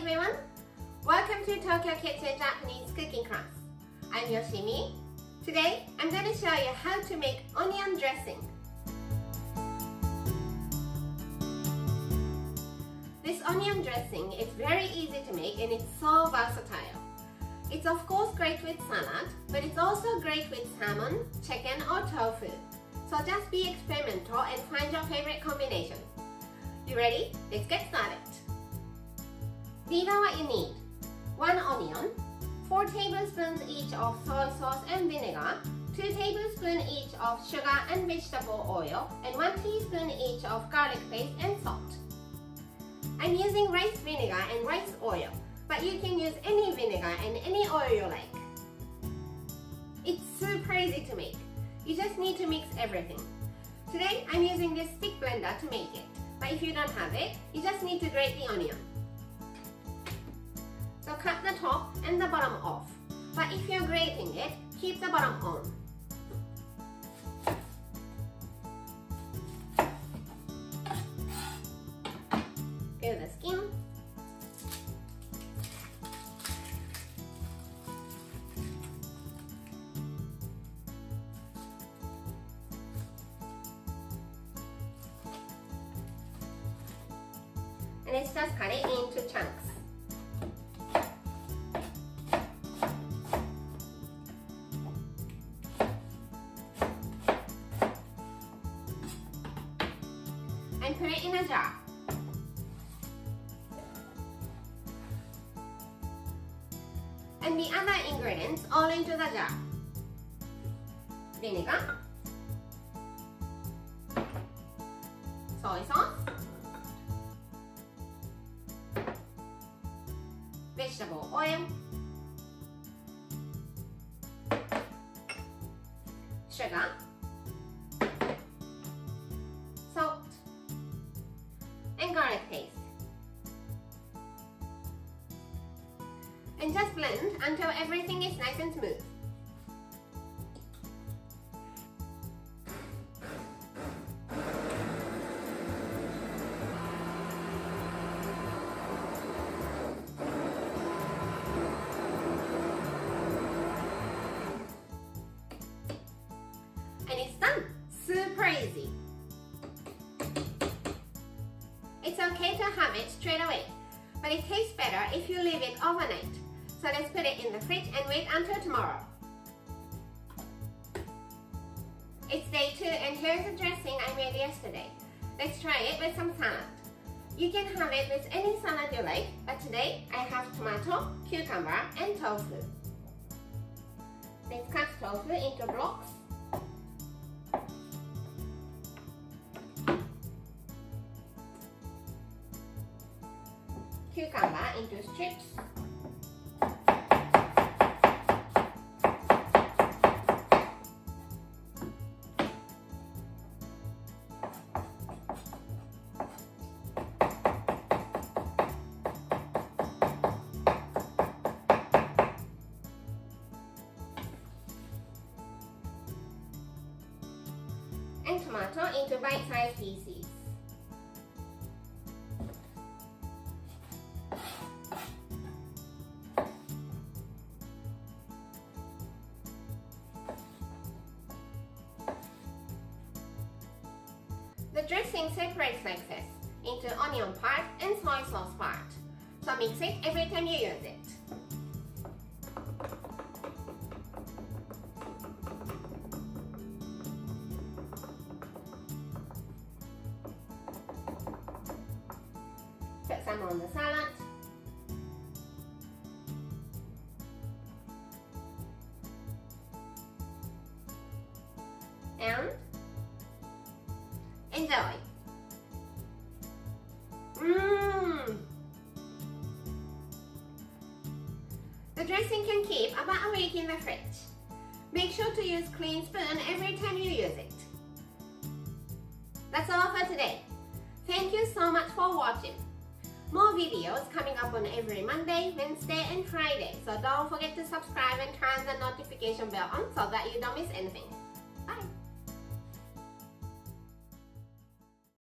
everyone! Welcome to Tokyo Kitchen Japanese cooking class. I'm Yoshimi. Today, I'm going to show you how to make onion dressing. This onion dressing is very easy to make and it's so versatile. It's of course great with salad, but it's also great with salmon, chicken or tofu. So just be experimental and find your favorite combination. You ready? Let's get started. These are what you need. 1 onion, 4 tablespoons each of soy sauce and vinegar, 2 tablespoons each of sugar and vegetable oil, and 1 teaspoon each of garlic paste and salt. I'm using rice vinegar and rice oil, but you can use any vinegar and any oil you like. It's super easy to make. You just need to mix everything. Today, I'm using this stick blender to make it, but if you don't have it, you just need to grate the onion. So cut the top and the bottom off, but if you're grating it, keep the bottom on. Peel the skin. And let's just cut it into chunks. And put it in a jar. And the other ingredients all into the jar. Vinegar, soy sauce, vegetable oil, sugar, salt, and garlic paste. And just blend until everything is nice and smooth. And it's done! Super easy! It's okay to have it straight away, but it tastes better if you leave it overnight. So let's put it in the fridge and wait until tomorrow. It's day 2 and here's the dressing I made yesterday. Let's try it with some salad. You can have it with any salad you like, but today I have tomato, cucumber and tofu. Let's cut tofu into blocks. Cucumber into strips. And tomato into bite-sized pieces. The dressing separates like this into onion part and soy sauce part. So mix it every time you use it. Put some on the salad. And enjoy! The dressing can keep about a week in the fridge. Make sure to use clean spoon every time you use it. That's all for today. Thank you so much for watching. More videos coming up on every Monday, Wednesday and Friday. So don't forget to subscribe and turn the notification bell on so that you don't miss anything.